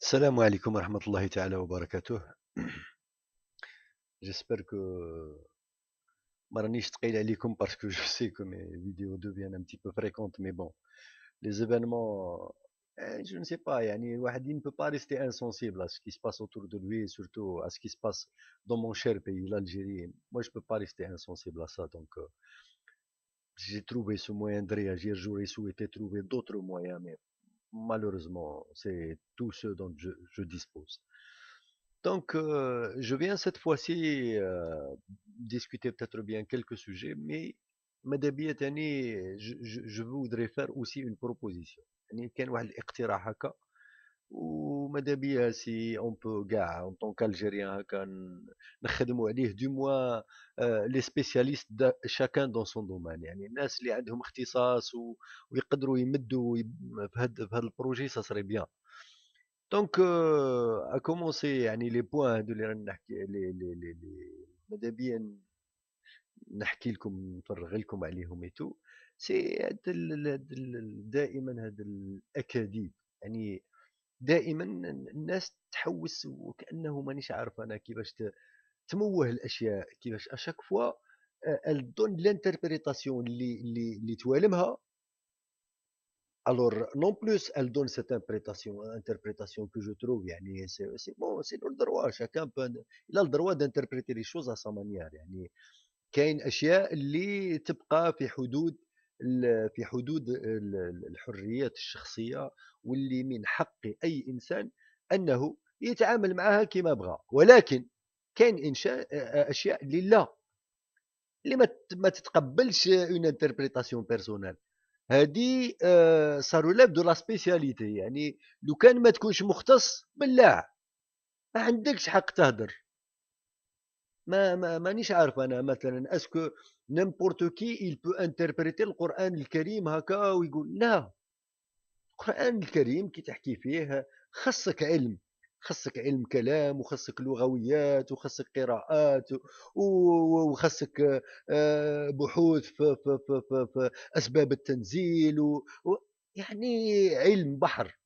السلام عليكم ورحمة الله تعالى وبركاته. J'espère que ما رانيش ثقيل عليكم parce que je sais que mes vidéos deviennent un petit peu fréquentes, mais bon, les événements, je ne sais pas, يعني الواحد il ne peut pas rester insensible à ce qui se passe autour de lui et surtout à ce qui se passe dans mon cher pays, l'Algérie. Moi, je peux pas rester insensible à ça, donc j'ai trouvé ce moyen de réagir. J'aurais souhaité trouver d'autres moyens, mais malheureusement, c'est tout ce dont je dispose. Donc, je viens cette fois-ci discuter peut-être bien quelques sujets, mais ماذا تاني je voudrais faire aussi une proposition. يعني كان واحد الاقتراح هكا وماذا بيا سي اون بو كاع en tant qu'Algérien هكا نخدموا عليه du moins les spécialistes chacun dans son domaine. يعني الناس اللي عندهم اختصاص ويقدروا يمدوا في هذا البروجي ça serait bien. Donc, à commencer, يعني les points اللي رانا نحكي les ماذا بيا نحكي لكم نفرغ لكم عليهم ايتو سي دائما هذا الاكاذيب. يعني دائما الناس تحوس وكانه مانيش عارف انا كيفاش تموه الاشياء كيفاش اشاك فوا elle donne l'interprétation اللي توالمها. Alors, non plus, elle donne cette interprétation que je trouve, يعني c'est bon, c'est le droit, chacun peut, il a le droit d'interpréter les choses à sa manière. يعني كاين أشياء اللي تبقى في حدود الحريات الشخصية، واللي من حق أي إنسان أنه يتعامل معها كما بغى، ولكن كاين أشياء اللي لا، اللي ما تتقبلش une interprétation personnelle. هذه ça relève de la spécialité. يعني لو كان ما تكونش مختص بالله ما عندكش حق تهدر. مانيش عارف انا مثلا اسكو نيمبورت كي il peut interpréter القرآن الكريم هكا ويقول لا. القرآن الكريم كي تحكي فيه خصك علم كلام، وخصك لغويات، وخصك قراءات، وخصك بحوث في أسباب التنزيل يعني علم بحر.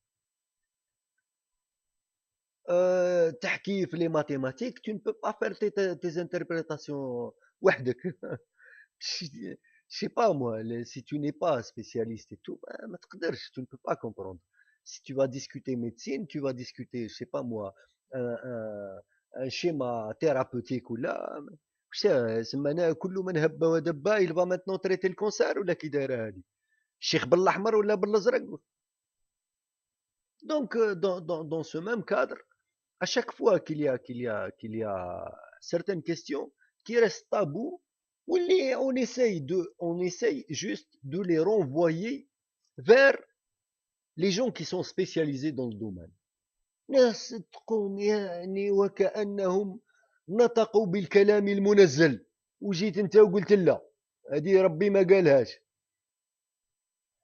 تحكي في لي ماتيماتيك tu ne peux pas faire tes interprétations وحدك. Je sais pas moi, si tu n'es pas spécialiste et tout, ben, ما تقدرش, tu ne peux pas comprendre. Si tu vas discuter médecine, tu vas discuter, je sais pas moi, un schéma thérapeutique ou là, سمانا كل من هب ودب il va maintenant traiter le cancer ولا كي دايره هذه الشيخ بالاحمر ولا بالازرق. Donc dans ce même cadre, à chaque fois qu'il y a certaines questions qui restent tabous, on essaye juste de les renvoyer vers les gens qui sont spécialisés dans le domaine. ناس تكون يعني وكأنهم نطقوا بالكلام المنزل، وجيت انت وقلت لا هذه ربي ما قالهاش.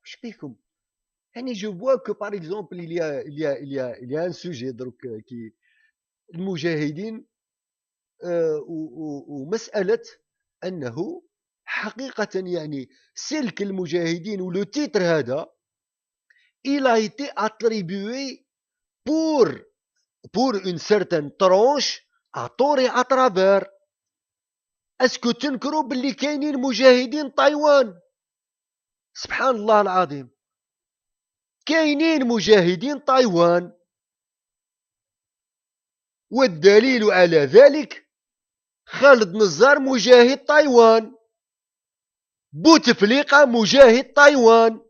وش بيكم؟ يعني je vois que par exemple il y a un sujet donc qui المجاهدين ومسألة أنه حقيقة يعني سلك المجاهدين ولو تيتر هذا il a été attribué pour pour une certaine tranche à tort et à travers. اسكو تنكروا باللي كاينين مجاهدين تايوان؟ سبحان الله العظيم، كاينين مجاهدين تايوان، والدليل على ذلك خالد نزار مجاهد تايوان، بوتفليقة مجاهد تايوان،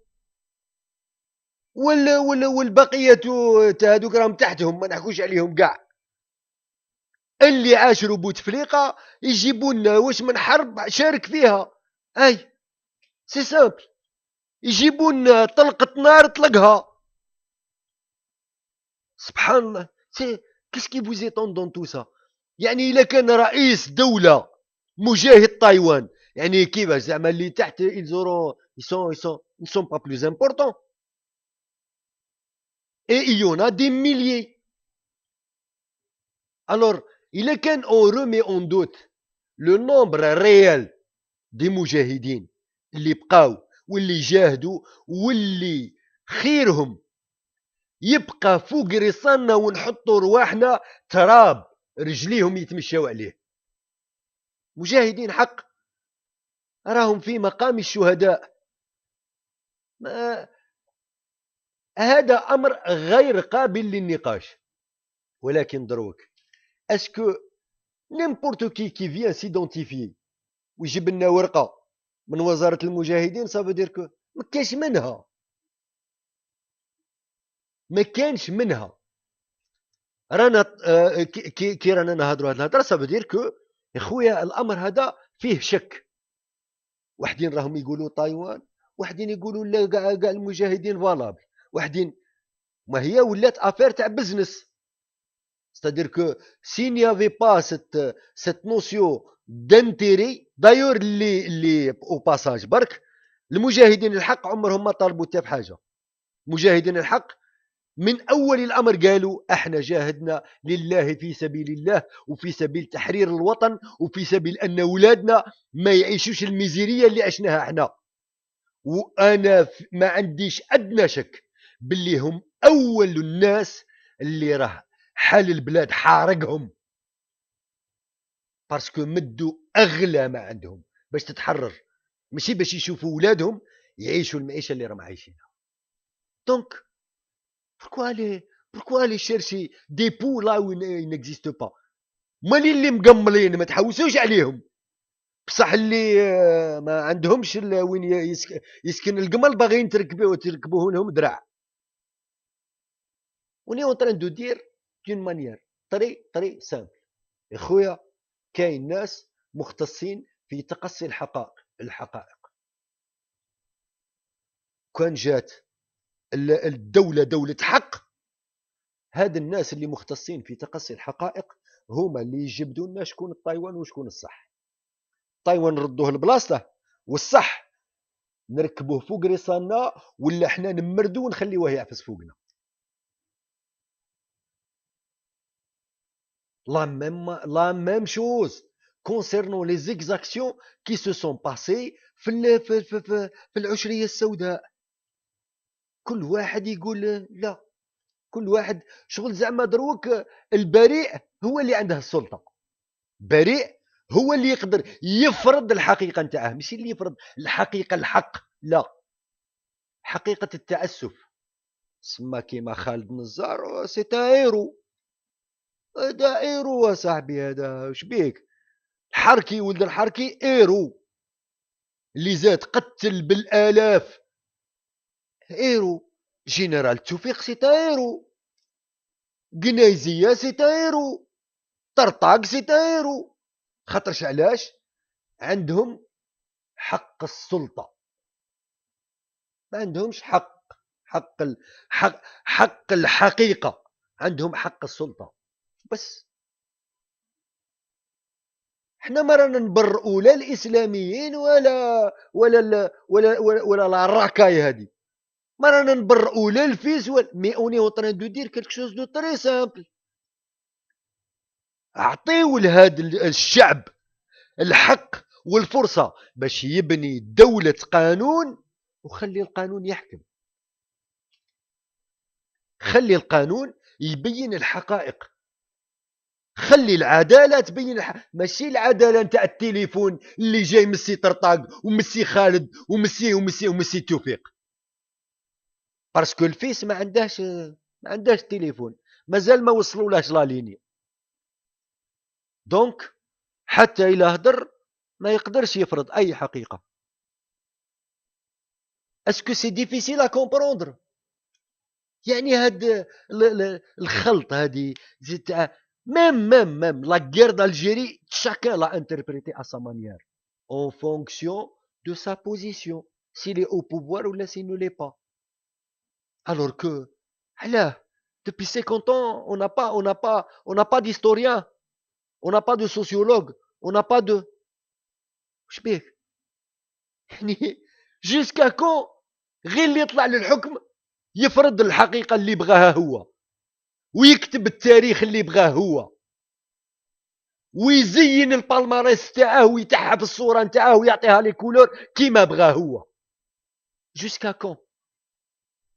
والبقية تاع هذوك راهم تحتهم ما نحكوش عليهم كاع. اللي عاشروا بوتفليقة يجيبوا لنا واش من حرب شارك فيها، اي سي سامبل، يجيبوا لنا طلقة نار طلقها. سبحان الله، سي كيسكي vous étonne dans tout ça؟ يعني الا كان رئيس دولة مجاهد تايوان، يعني كيفاش زعما اللي تحت ils auront ils sont pas plus importants. Et il y en a des milliers. Alors, il est qu'un on remet en doute le nombre réel des مجاهدين اللي بقاو واللي جاهدوا واللي خيرهم يبقى فوق رصاننا ونحطوا رواحنا تراب رجليهم يتمشوا عليه. مجاهدين حق راهم في مقام الشهداء. هذا أمر غير قابل للنقاش. ولكن دروك اسكو نيمبورت كي فيان سيدونتيفي ويجيب لنا ورقه من وزاره المجاهدين صافو دير كو ما كانش منها، ما كانش منها. رانا كي رانا نهضروا هذه الهضره صافو دير كو يا خويا الامر هذا فيه شك. وحدين راهم يقولوا تايوان، وحدين يقولوا لا كاع المجاهدين فالابل، وحدين ما هي ولات افير تاع بزنس. C'est-à-dire que s'il n'y avait pas cette notion d'intérêt, d'ailleurs اللي au passage برك المجاهدين الحق عمرهم ما طالبوا حتى بحاجه. مجاهدين الحق من اول الامر قالوا احنا جاهدنا لله في سبيل الله وفي سبيل تحرير الوطن وفي سبيل ان اولادنا ما يعيشوش الميزيريه اللي عشناها احنا. وانا ما عنديش ادنى شك باللي هم اول الناس اللي راه حال البلاد حارقهم، باسكو مدوا اغلى ما عندهم باش تتحرر، ماشي باش يشوفوا ولادهم يعيشوا المعيشه اللي راهم عايشينها. دونك pourquoi aller chercher des poux là où il n'existe pas. مالي اللي مقملين ما تحوسوش عليهم، بصح اللي ما عندهمش وين يسكن القمل باغيين تركبوه لهم درع. وني اون تران دو دير دون مانيير طري سامبل. يا خويا كاين ناس مختصين في تقصي الحقائق. كان جات الدولة دولة حق، هاد الناس اللي مختصين في تقصي الحقائق هما اللي يجبدوا لنا شكون التايوان وشكون الصح. تايوان نردوه لبلاصته، والصح نركبوه فوق رصاننا ولا احنا نمردو ونخليوه يعفس فوقنا. La même chose concernant les exactions qui se sont passées في العشرية السوداء. كل واحد يقول لا، كل واحد شغل زعما دروك البريء هو اللي عنده السلطة. بريء هو اللي يقدر يفرض الحقيقة نتاعه، ماشي اللي يفرض الحقيقة الحق، لا، حقيقة التأسف. سما كيما خالد نزار سي ايرو، هذا ايرو صاحبي، هذا واش بيك؟ الحركي ولد الحركي ايرو اللي زاد قتل بالالاف. ايرو جنرال توفيق سي ايرو، قنيزيه سي ايرو، طرطاق سي ايرو. خاطرش علاش؟ عندهم حق السلطه، ما عندهمش حق الحقيقه، عندهم حق السلطه بس. احنا ما رانا نبرئوا لا الاسلاميين ولا الراكاي هذه، ما رانا نبرئوا لا الفيس مي اوني اون تران دو دير كيلك شوز دو تري سامبل. اعطيو لهذا الشعب الحق والفرصه باش يبني دوله قانون، وخلي القانون يحكم، خلي القانون يبين الحقائق، خلي العداله تبين ماشي العداله نتاع التليفون اللي جاي مسي طرطاق ومسي خالد ومسي توفيق. باسكو الفيس ما عندهاش تليفون، مازال ما وصلولاش لا ليني. دونك حتى إلا هدر ما يقدرش يفرض اي حقيقه. اسكو سي ديفيسيل ا كومبروندر؟ يعني هاد الخلط هادي تاع ميم لا غير d'Algérie chacun l'a interprété à sa manière en fonction de sa position, s'il est au pouvoir ou s'il ne l'est pas. Alors que علاه depuis 50 ans on n'a pas d'historien, on n'a pas de sociologue, on n'a pas de واش بيه يعني jusqu'à quand غير اللي يطلع للحكم يفرض الحقيقه اللي بغاها هو ويكتب التاريخ اللي بغاه هو ويزين البالماريس تاعه ويتحف الصوره نتاعه ويعطيها لي كولور كيما بغاه هو. جوسكا كون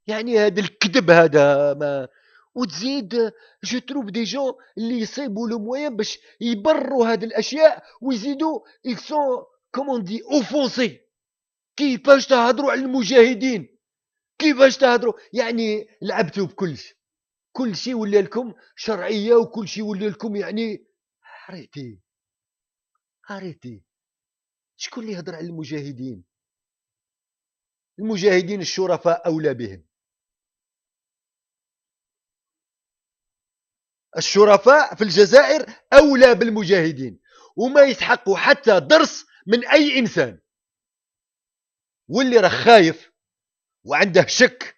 يعني هذا الكذب هذا ما. وتزيد جو تروف دي جون اللي يصيبوا لو موان باش يبرروا هذه الاشياء ويزيدوا يكسون كومون دي اوفونسي. كيفاش تهضروا على المجاهدين؟ كيفاش تهضروا؟ يعني لعبتوا بكلش، كل شيء ولا لكم شرعيه وكل شيء ولا لكم يعني. اريتي اريتي. شكون اللي يهضر على المجاهدين؟ المجاهدين الشرفاء اولى بهم. الشرفاء في الجزائر أولى بالمجاهدين، وما يسحقوا حتى درس من أي إنسان. واللي راه خايف وعنده شك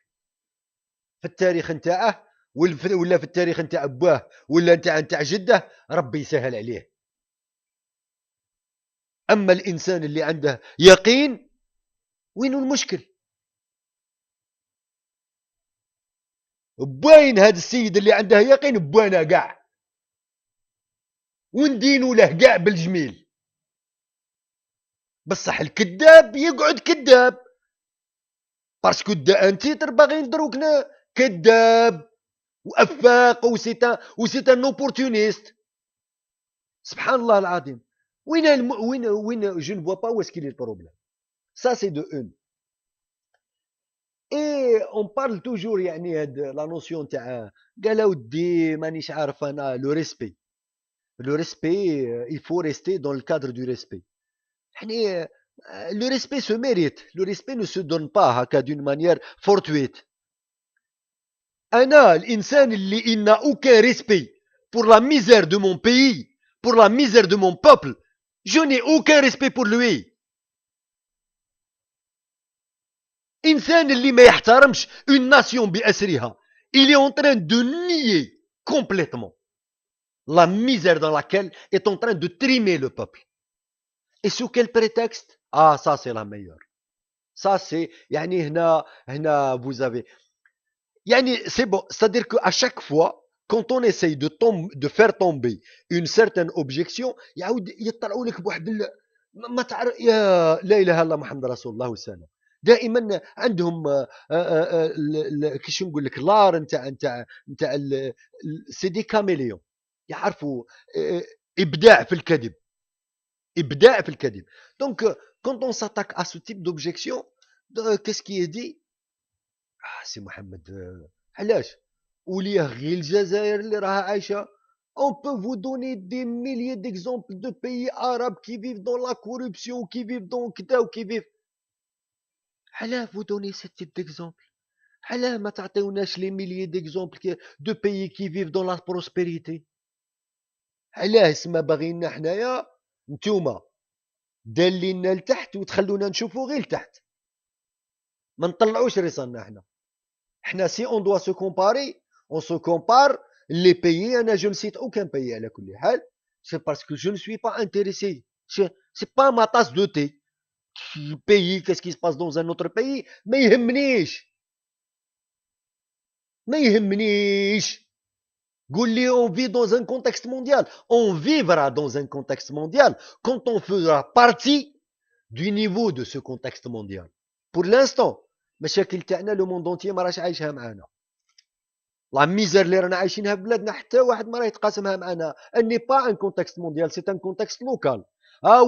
في التاريخ نتاعه ولا في التاريخ نتاع باه ولا نتاع جده، ربي يسهل عليه. أما الإنسان اللي عنده يقين، وين المشكل؟ باين هذا السيد اللي عنده يقين بوانا قاع، وندينوا له قاع بالجميل. بصح الكذاب يقعد كذاب، باسكو انت باغي ندروكنا كذاب وافاق وسيت ان اوبورتونيست. سبحان الله العظيم. وين جو نفوا با واسكي لي البروبليم. سا سي دو اون. اي اون بارل توجور يعني هاد لا نوسيون تاع قال اودي مانيش عارف انا لو ريسبي. لو ريسبي il faut rester dans le cadre du respect. يعني le respect se mérite. Le respect ne se donne pas هكا d'une manière fortuite. أنا الإنسان اللي il n'a aucun respect pour la misère de mon pays, pour la misère de mon peuple, je n'ai aucun respect pour lui. إنسان اللي ما يحترمش une nation بأسرها, il est en train de nier complètement la misère dans laquelle est en train de trimer le peuple. Et sous quel prétexte? Ah, ça c'est la meilleure. Ça c'est يعني هنا vous avez يعني c'est bon, c'est-à-dire qu'à chaque fois quand on essaye de faire tomber une certaine objection يعاود يطلعوا لك بواحد ما تعرف يا لا اله الا الله محمد رسول الله وسلم. دائما عندهم كيش نقول لك لار نتاع سي دي كاميليون. يعرفوا ابداع في الكذب، ابداع في الكذب. دونك quand on s'attaque à ce type d'objection, qu'est-ce qui est dit؟ سي محمد علاش وليه غير الجزائر اللي راها عايشه. On peut vous donner des milliers d'exemples de pays arabes qui vivent dans la corruption, qui vivent dans كذا وكي vivent. علاه vous donnez ce type d'exemple؟ علاه ما تعطيوناش les milliers d'exemples de pays qui vivent dans la prospérité؟ علاه اسما باغينا حنايا نتوما دالينا لتحت وتخلونا نشوفوا غير لتحت، ما نطلعوش ريصنا حنا. حنا si on doit se comparer, on se compare les pays. أنا je ne cite aucun pays على كل حال. C'est parce que je ne suis pas intéressé. C'est pas ma tasse de thé. Pays, qu'est-ce qui se passe dans un autre pays ما يهمنيش. ما يهمنيش. قول لي on vit dans un contexte mondial. On vivra dans un contexte mondial quand on fera partie du niveau de ce contexte mondial. Pour l'instant مشاكل تاعنا لو موند اونتيي ما راش عايشها معانا. لا ميزير اللي رانا عايشينها في بلادنا حتى واحد ما راه يتقاسمها معنا. اني با ان كونتكست مونديال، سي ان كونتكست لوكال.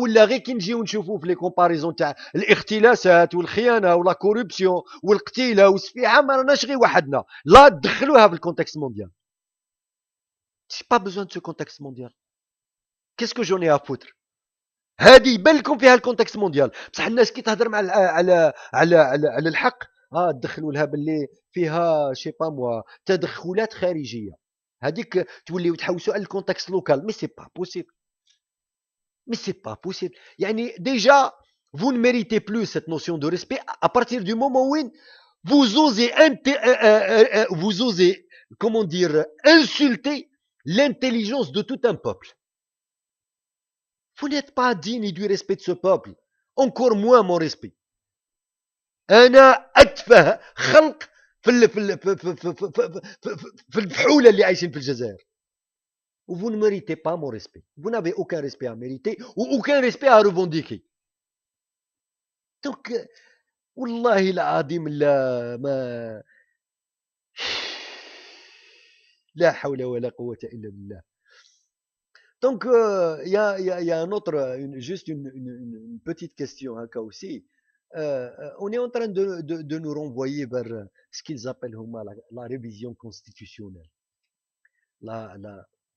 ولا غير كي نجيو نشوفوا في لي كومباريزون تاع الاختلاسات والخيانه ولا كوربسيون والقتيله والسفيحه، ما راناش غير وحدنا، لا تدخلوها في الكونتكست مونديال. سي با بوزوان دو سو كونتكست مونديال. كيسكو جوني ا فوتر؟ هذه يبان لكم فيها الكونتكست مونديال، بصح الناس كي تهضر مع على الحق تدخلوا لها باللي فيها شي با موا تدخلات خارجيه. هذيك توليو تحوسوا على الكونتكست لوكال. مي سي با بوسيبل. مي سي با بوسيبل. يعني ديجا vous ne méritez plus cette notion de respect à partir du moment où vous osez comment dire insulter l'intelligence de tout un peuple. Vous n'êtes pas digne du respect de ce peuple, encore moins mon respect. أنا أتفه خلق في الفحولة اللي عايشين في الجزائر. Vous ne méritez pas mon respect. Vous n'avez aucun respect à mériter ou aucun respect à revendiquer. Donc والله العظيم لا ما لا حول ولا قوة إلا بالله. Donc, il y a un autre, juste une petite question hein, aussi. On est en train de nous renvoyer vers ce qu'ils appellent la révision constitutionnelle. La,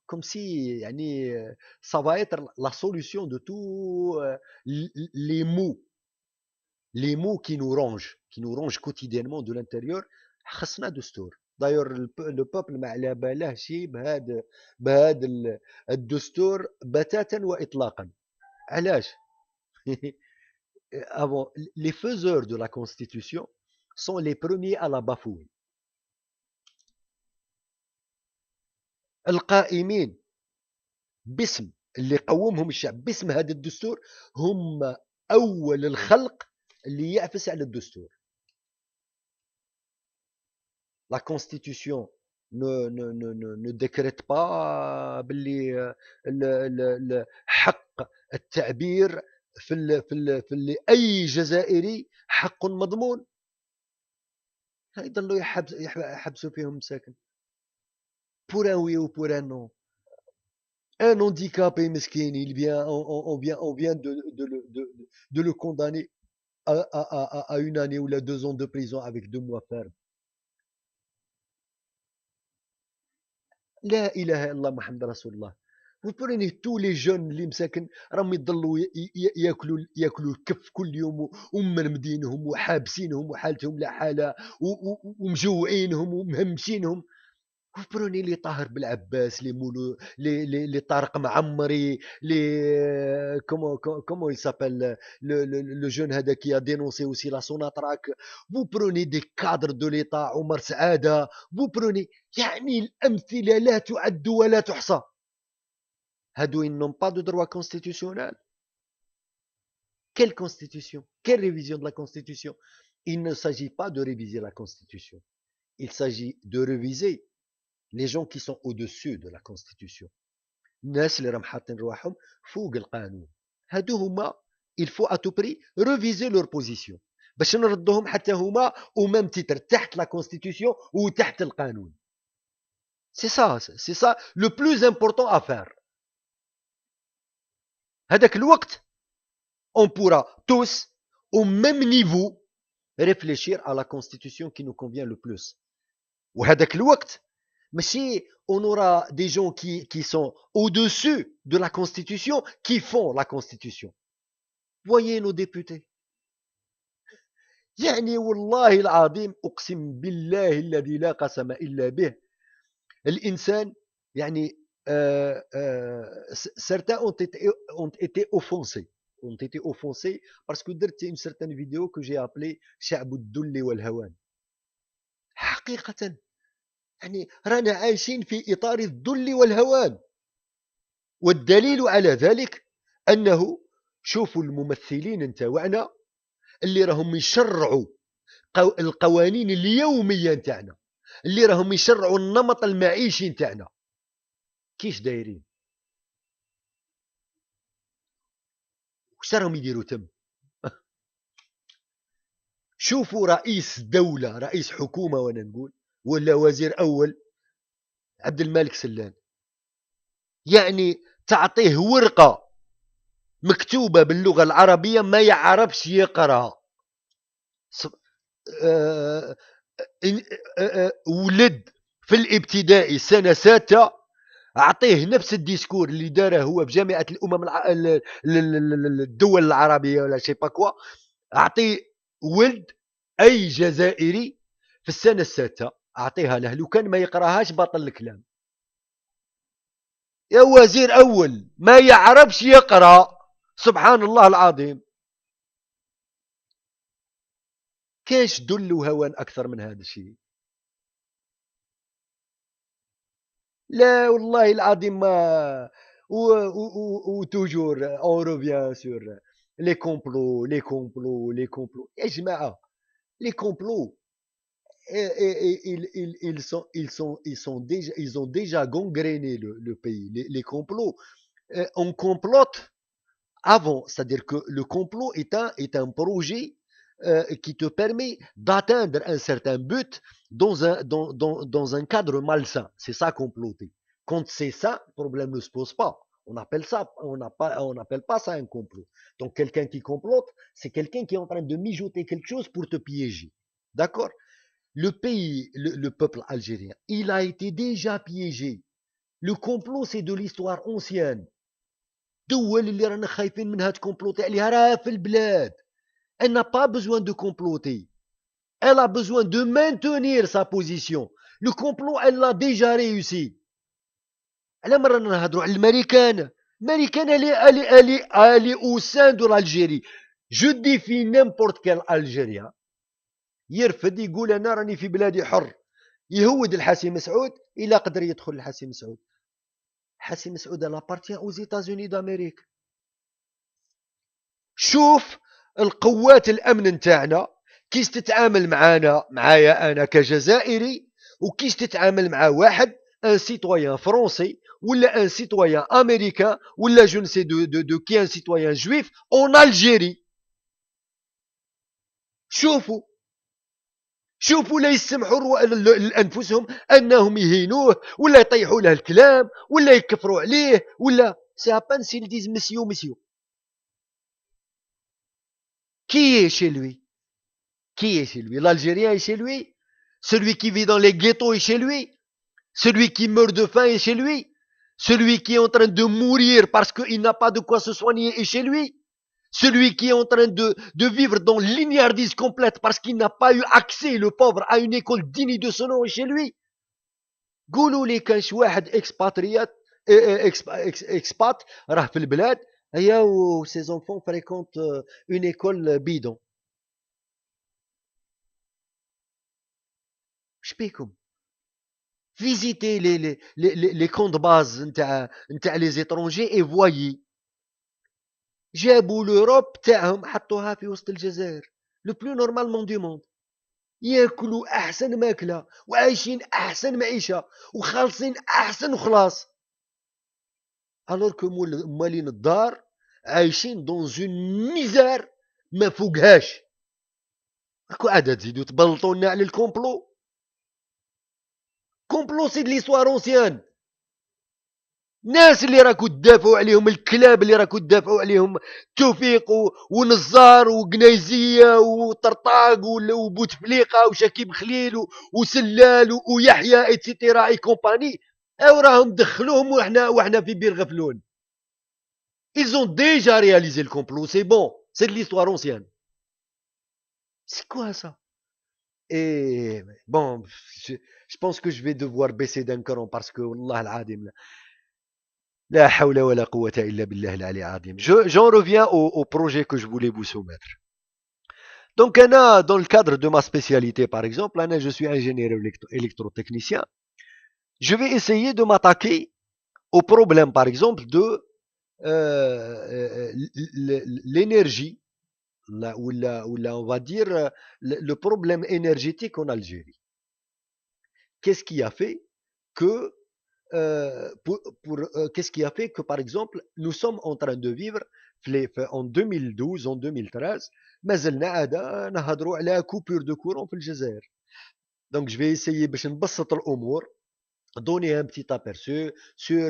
comme si yani, ça va être la solution de tous les mots qui nous rongent quotidiennement de l'intérieur. خصنا دستور. D'ailleurs, le peuple ما على باله شيء بهذا الدستور بتاتا وإطلاقا. علاش؟ Avant, les faiseurs de la constitution sont les premiers à la bafouer. القائمين باسم اللي قومهم الشعب باسم هذا الدستور هم أول الخلق اللي يعفس على الدستور. La constitution ne décrète pas باللي حق التعبير في اللي أي جزائري حق مضمون. يضلوا يحبسوا فيهم مساكن. Pour un oui ou pour un non. Un handicapé mesquin, on vient de le condamner à une année ou 2 ans de prison avec 2 mois ferme. لا إله إلا الله محمد رسول الله. Vous prenez tous les jeunes اللي مساكن راهم يضلوا ياكلوا الكف كل يوم ومرمدينهم وحابسينهم وحالتهم لا حاله ومجوعينهم ومهمشينهم. Vous prenez les طاهر بالعباس les مولو les طارق معمري les comment il s'appelle le jeune هذا qui a dénoncé aussi la Sonatrach. Vous prenez des cadres de l'État عمر سعادة. Vous prenez يعني الأمثلة لا تعد ولا تحصى. هادو ils n'ont pas de droit constitutionnel. Quelle constitution? Quelle révision de la constitution? Il ne s'agit pas de réviser la constitution. Il s'agit de réviser les gens qui sont au-dessus de la constitution. الناس اللي راهم حاطين رواحهم فوق القانون. هادو هما il faut à tout prix réviser leur position باش نردوهم حتى هما au même titre تحت la constitution وتحت القانون. C'est ça le plus important à faire. هذاك الوقت on pourra tous au même niveau réfléchir à la constitution qui nous convient le plus. وهذاك الوقت ماشي on aura des gens qui sont au-dessus de la constitution qui font la constitution. Voyez nos députés. يعني والله العظيم أقسم بالله الذي لا قسم إلا به الإنسان يعني certains ont été offensés parce que درت une certaine vidéo que j'ai appelée شعب الذل والهوان. حقيقة يعني رانا عايشين في إطار الذل والهوان. والدليل على ذلك أنه شوفوا الممثلين نتاوعنا اللي راهم يشرعوا القوانين اليومية نتاعنا اللي راهم يشرعوا النمط المعيشي نتاعنا كيش دايرين. واش راهم يديروا تم؟ شوفوا رئيس دولة رئيس حكومة وانا نقول ولا وزير أول عبد الملك سلان يعني تعطيه ورقة مكتوبة باللغة العربية ما يعرفش يقرأ. ولد في الابتدائي سنة 6 أعطيه نفس الديسكور اللي داره هو بجامعة الأمم الدول العربية ولا شي باكوا. أعطيه ولد أي جزائري في السنة 6 أعطيها له لو كان ما يقراهاش باطل الكلام. يا وزير أول ما يعرفش يقرأ سبحان الله العظيم. كاش دل وهوان أكثر من هذا الشيء؟ لا والله العظيم ما وتوجور on revient sur les complots يا جماعة les complots ils ont déjà gangréné le pays. Les complots on complote avant, c'est-à-dire que le complot est un projet qui te permet d'atteindre un certain but dans un cadre malsain. C'est ça comploter. Quand c'est ça, le problème ne se pose pas. On n'appelle pas ça un complot. Donc quelqu'un qui complote, c'est quelqu'un qui est en train de mijoter quelque chose pour te piéger. D'accord? Le peuple algérien, il a été déjà piégé. Le complot, c'est de l'histoire ancienne. الدول اللي رانا خايفين منها تكومبلوتي عليها راها في البلاد. Elle n'a pas besoin de comploter. Elle a besoin de maintenir sa position. Le complot, elle l'a déjà réussi. على مرة نهضروا على الامريكان. الامريكان elle est au sein de l'Algérie. Je défie n'importe quel Algérien يرفد يقول انا راني في بلادي حر، يهود الحاسم مسعود الى قدر يدخل الحاسم مسعود. حاسم مسعود elle appartient aux États-Unis d'Amérique. شوف القوات الامن نتاعنا كيش تتعامل معايا انا كجزائري، وكيش تتعامل مع واحد ان سيتويان فرونسي ولا ان سيتويان امريكان ولا جو نسي دو كي ان سيتويان جويف اون الجيري. شوفوا لا يسمحوا لانفسهم انهم يهينوه ولا يطيحوا له الكلام ولا يكفروا عليه ولا سي ابان سيل ديز مسيو. Qui est chez lui? Qui est chez lui? L'Algérien est chez lui? Celui qui vit dans les ghettos est chez lui? Celui qui meurt de faim est chez lui? Celui qui est en train de mourir parce qu'il n'a pas de quoi se soigner est chez lui? Celui qui est en train de vivre dans l'ignardise complète parce qu'il n'a pas eu accès, le pauvre, à une école digne de son nom est chez lui? قولوا لي كان شي واحد اكسباتريات اكسبات راه في البلاد هيا و سي زونفون فريكونت اون ايكول بيدون. اش بيكم؟ فيزيتي لي كون دو باز نتاع لي زيترونجي اي فوايي. جابوا لوروب تاعهم حطوها في وسط الجزائر لو بلو نورمالمون دو موند. ياكلوا احسن ماكله وعايشين احسن معيشه وخالصين احسن وخلاص. الوغ كو مالين الدار عايشين دون اون ميزار ما فوقهاش. راكو عاد تزيدوا تبلطوا لنا على الكومبلو. كومبلو سي دي ليستوار اونسيان. الناس اللي راكو تدافعوا عليهم، الكلاب اللي راكو تدافعوا عليهم، توفيق ونزار وقنيزيه وطرطاق وبوتفليقه وشكيب خليل وسلال ويحيى اتسيتيرا اي كومباني، او راهم دخلوهم وحنا في بير غفلون. Ils ont déjà réalisé le complot, c'est bon, c'est de l'histoire ancienne. C'est quoi ça? Et bon, je pense que je vais devoir baisser d'un cran parce que والله العظيم لا حول ولا قوة إلا بالله العلي العظيم. J'en reviens au projet que je voulais vous soumettre. Donc, Anna, dans le cadre de ma spécialité, par exemple, Anna, je suis ingénieur électrotechnicien. Je vais essayer de m'attaquer au problème, par exemple, de l'énergie, ou on va dire le problème énergétique en Algérie. Qu'est-ce qui a fait que qu'est-ce qui a fait que, par exemple, nous sommes en train de vivre en 2012, en 2013, ما زلنا عادة نهضروا على coupure de courant في الجزائر. Donc, je vais essayer باش نبسط الأمور, donner un petit aperçu sur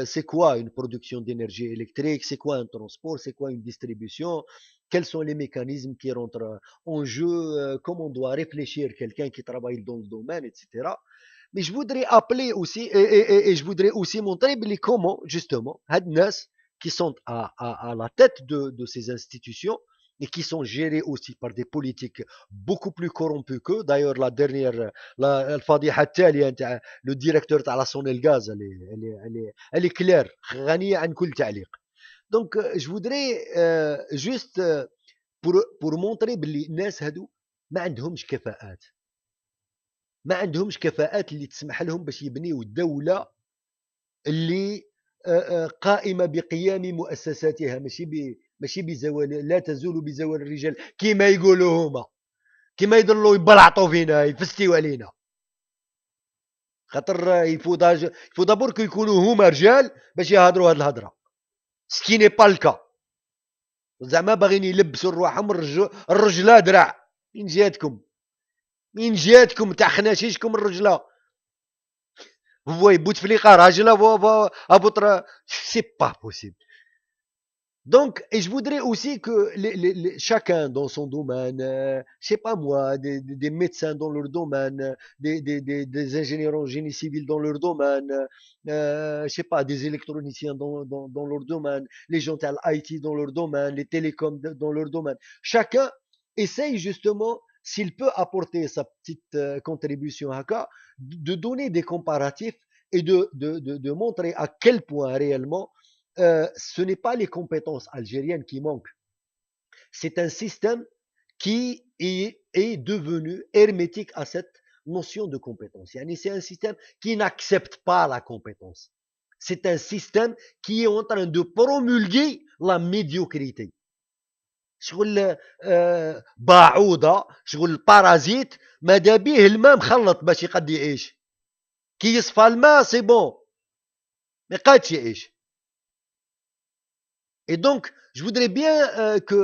c'est quoi une production d'énergie électrique, c'est quoi un transport, c'est quoi une distribution, quels sont les mécanismes qui rentrent en jeu, comment on doit réfléchir quelqu'un qui travaille dans le domaine, etc. Mais je voudrais appeler aussi, et je voudrais aussi montrer comment, justement, Hadnas, qui sont à la tête de ces institutions, et qui sont gérés aussi par des politiques beaucoup plus corrompus qu'eux. D'ailleurs, la dernière, الفضيحة التالية نتاع le directeur تاع la Sonelgaz, elle est claire, غنية عن كل تعليق. Donc, je voudrais juste pour montrer باللي الناس هادو ما عندهمش كفاءات. ما عندهمش كفاءات اللي تسمح لهم باش يبنيوا الدولة اللي قائمة بقيام مؤسساتها، ماشي بزوال، لا تزول بزوال الرجال كيما يقولوا هما، كيما يضلوا يبلعطوا فينا يفستيو علينا. خاطر يفو دابور كو يكونوا هما رجال باش يهضروا هاد الهضره، سكي ني با الكا. زعما باغيين يلبسوا رواحهم الرجله درع. فين جاتكم؟ من جاتكم تاع خناشيشكم الرجله، هو بوتفليقه راجل ابو c'est pas possible. Donc, et je voudrais aussi que chacun dans son domaine, je sais pas moi, des médecins dans leur domaine, des ingénieurs en génie civil dans leur domaine, je sais pas, des électroniciens dans leur domaine, les gens à l'IT dans leur domaine, les télécoms dans leur domaine. Chacun essaye justement, s'il peut apporter sa petite contribution à ça, de donner des comparatifs et de montrer à quel point réellement ce n'est pas les compétences algériennes qui manquent. C'est un système qui est devenu hermétique à cette notion de compétence. C'est un système qui n'accepte pas la compétence. C'est un système qui est en train de promulguer la médiocrité. شغل باعوضه، شغل بارازيت، ماذا به الماء مخلط باش يقد يعيش. كي يصفى الماء سي بون، ما يقدش يعيش. Et donc, je voudrais bien que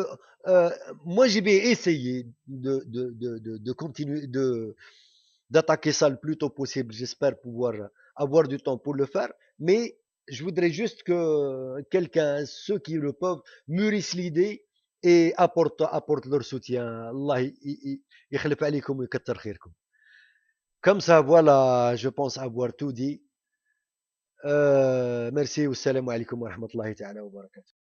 moi, je vais essayer de continuer d'attaquer ça le plus tôt possible. J'espère pouvoir avoir du temps pour le faire. Mais je voudrais juste que quelqu'un, ceux qui le peuvent, mûrissent l'idée et apportent leur soutien. Allah يخلف عليكم ويكتر خيركم. Comme ça, voilà, je pense avoir tout dit. Merci, wassalamu alaikum wa rahmatullahi ta'ala wa barakatuh.